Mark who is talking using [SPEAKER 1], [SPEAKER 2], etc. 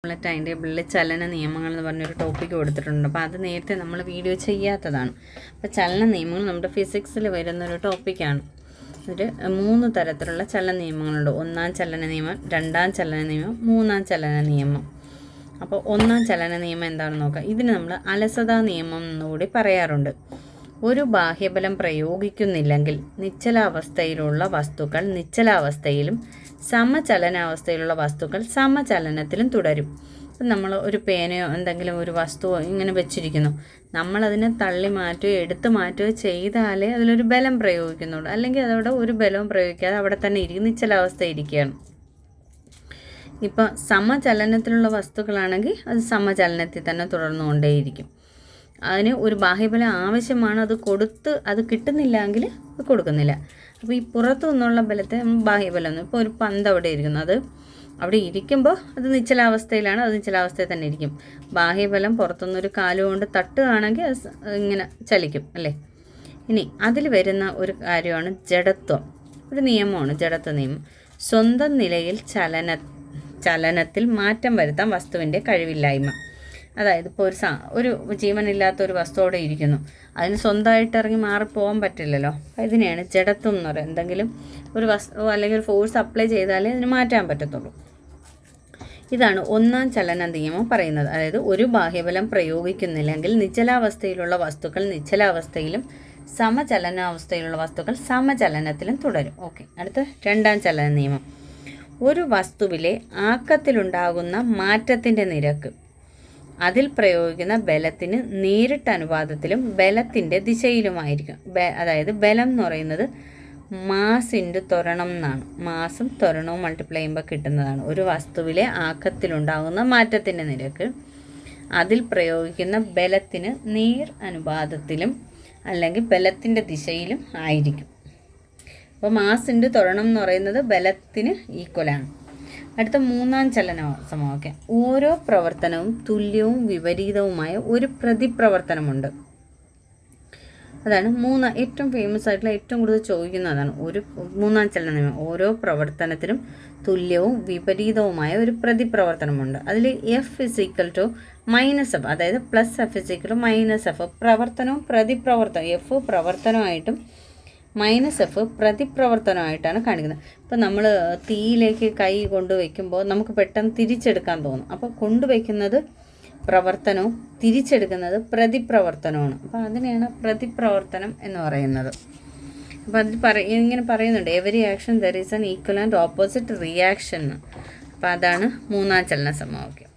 [SPEAKER 1] നമ്മൾ ടൈം ടേബിളിൽ ചലന നിയമങ്ങൾ എന്ന് പറഞ്ഞൊരു ടോപ്പിക്ക് കൊടുത്തിട്ടുണ്ട്. അപ്പോൾ അത് നേരത്തെ നമ്മൾ വീഡിയോ ചെയ്യാത്തതാണ്. അപ്പോൾ ചലന നിയമങ്ങൾ നമ്മുടെ ഫിസിക്സിൽ വരുന്നൊരു ടോപ്പിക്കാണ്. ഒരു 3 തരത്തിലുള്ള ചലന നിയമങ്ങളുണ്ട്. 1-ാം ചലന നിയമം, 2-ാം ചലന നിയമം, 3-ാം ചലന നിയമം. അപ്പോൾ 1-ാം ചലന നിയമം എന്താണെന്ന് നോക്കാം. ഇതിന് നമ്മൾ അലസതാ നിയമം എന്നുകൂടി പറയാറുണ്ട്. ഒരു ബാഹ്യബലം പ്രയോഗിക്കുന്നില്ലെങ്കിൽ നിശ്ചലാവസ്ഥയിലുള്ള വസ്തുക്കൾ നിശ്ചലാവസ്ഥയിലും സമചലനാവസ്ഥയിലുള്ള വസ്തുക്കൾ സമചലനത്തിലും തുടരും. ഇപ്പം നമ്മൾ ഒരു പേനയോ എന്തെങ്കിലും ഒരു വസ്തുവോ ഇങ്ങനെ വെച്ചിരിക്കുന്നു, നമ്മളതിനെ തള്ളി മാറ്റുകയോ എടുത്തു മാറ്റുകയോ ചെയ്താലേ അതിലൊരു ബലം പ്രയോഗിക്കുന്നുള്ളൂ. അല്ലെങ്കിൽ അതവിടെ ഒരു ബലവും പ്രയോഗിക്കാതെ അവിടെ തന്നെ ഇരിക്കും, നിശ്ചലാവസ്ഥ ഇരിക്കുകയാണ്. ഇപ്പം സമചലനത്തിലുള്ള വസ്തുക്കളാണെങ്കിൽ അത് സമചലനത്തിൽ തന്നെ തുടർന്നുകൊണ്ടേയിരിക്കും. അതിന് ഒരു ബാഹ്യബലം ആവശ്യമാണ്. അത് കിട്ടുന്നില്ലെങ്കിൽ അത് കൊടുക്കുന്നില്ല. അപ്പോൾ ഈ പുറത്തു നിന്നുള്ള ബലത്തെ ബാഹ്യബലം. ഇപ്പോൾ ഒരു പന്ത് അവിടെ ഇരിക്കുന്നു, അത് അവിടെ ഇരിക്കുമ്പോൾ അത് നിശ്ചലാവസ്ഥയിലാണ്, അത് നിശ്ചലാവസ്ഥയിൽ തന്നെ ഇരിക്കും. ബാഹ്യബലം പുറത്തുനിന്നൊരു കാലുകൊണ്ട് തട്ടുകയാണെങ്കിൽ അത് ഇങ്ങനെ ചലിക്കും അല്ലേ. ഇനി അതിൽ വരുന്ന ഒരു കാര്യമാണ് ജഡത്വം. ഒരു നിയമമാണ് ജഡത്വ നിയമം. സ്വന്തം നിലയിൽ ചലനത്തിൽ മാറ്റം വരുത്താൻ വസ്തുവിൻ്റെ കഴിവില്ലായ്മ. അതായത് ഇപ്പോൾ ഒരു ജീവനില്ലാത്ത ഒരു വസ്തു അവിടെ ഇരിക്കുന്നു, അതിന് സ്വന്തമായിട്ട് ഇറങ്ങി മാറിപ്പോകാൻ പറ്റില്ലല്ലോ. അപ്പോൾ ഇതിനെയാണ് ജഡത്വം എന്ന് പറയുന്നത്. എന്തെങ്കിലും ഒരു വസ്തു അല്ലെങ്കിൽ ഒരു ഫോഴ്സ് അപ്ലൈ ചെയ്താലേ അതിന് മാറ്റാൻ പറ്റത്തുള്ളൂ. ഇതാണ് 1-ാം ചലന നിയമം പറയുന്നത്. അതായത് ഒരു ബാഹ്യബലം പ്രയോഗിക്കുന്നില്ലെങ്കിൽ നിശ്ചലാവസ്ഥയിലുള്ള വസ്തുക്കൾ നിശ്ചലാവസ്ഥയിലും സമചലനാവസ്ഥയിലുള്ള വസ്തുക്കൾ സമചലനത്തിലും തുടരും. ഓക്കെ, അടുത്ത 2-ാം ചലന നിയമം. ഒരു വസ്തുവിലെ ആക്കത്തിലുണ്ടാകുന്ന മാറ്റത്തിൻ്റെ നിരക്ക് അതിൽ പ്രയോഗിക്കുന്ന ബലത്തിന് നേരിട്ട് അനുപാതത്തിലും ബലത്തിൻ്റെ ദിശയിലുമായിരിക്കും. അതായത് ബലം എന്ന് പറയുന്നത് മാസ് ഇൻറ്റു ത്വരണം എന്നാണ്. മാസും ത്വരണവും മൾട്ടിപ്ലൈ ചെയ്യുമ്പോൾ കിട്ടുന്നതാണ്. ഒരു വസ്തുവിലെ ആക്കത്തിലുണ്ടാകുന്ന മാറ്റത്തിൻ്റെ നിരക്ക് അതിൽ പ്രയോഗിക്കുന്ന ബലത്തിന് നേർ അനുപാതത്തിലും അല്ലെങ്കിൽ ബലത്തിൻ്റെ ദിശയിലും ആയിരിക്കും. അപ്പോൾ മാസ് ഇൻറ്റു ത്വരണം എന്ന് പറയുന്നത് ബലത്തിന് ഈക്വലാണ്. അടുത്ത 3-ാം ചലന സമവാക്യം. ഓരോ പ്രവർത്തനവും തുല്യവും വിപരീതവുമായ ഒരു പ്രതിപ്രവർത്തനമുണ്ട്. അതാണ് ഏറ്റവും ഫേമസ് ആയിട്ടുള്ള ഏറ്റവും കൂടുതൽ ചോദിക്കുന്നതാണ്. 3-ാം ചലന നിയമം. ഓരോ പ്രവർത്തനത്തിനും തുല്യവും വിപരീതവുമായ ഒരു പ്രതിപ്രവർത്തനമുണ്ട്. അതിൽ F -F, അതായത് +F -F പ്രവർത്തനവും പ്രതിപ്രവർത്തനം. F പ്രവർത്തനമായിട്ടും -F പ്രതിപ്രവർത്തനമായിട്ടാണ് കാണിക്കുന്നത്. ഇപ്പോൾ നമ്മൾ തീയിലേക്ക് കൈ കൊണ്ടുവയ്ക്കുമ്പോൾ നമുക്ക് പെട്ടെന്ന് തിരിച്ചെടുക്കാൻ തോന്നും. അപ്പോൾ കൊണ്ടുവയ്ക്കുന്നത് പ്രവർത്തനവും തിരിച്ചെടുക്കുന്നത് പ്രതിപ്രവർത്തനമാണ്. അപ്പോൾ അതിനെയാണ് പ്രതിപ്രവർത്തനം എന്ന് പറയുന്നത്. അപ്പോൾ അതിൽ ഇങ്ങനെ പറയുന്നുണ്ട്, every action there is an equal and opposite reaction. അപ്പോൾ അതാണ് 3-ാം ചലന സമവാക്യം.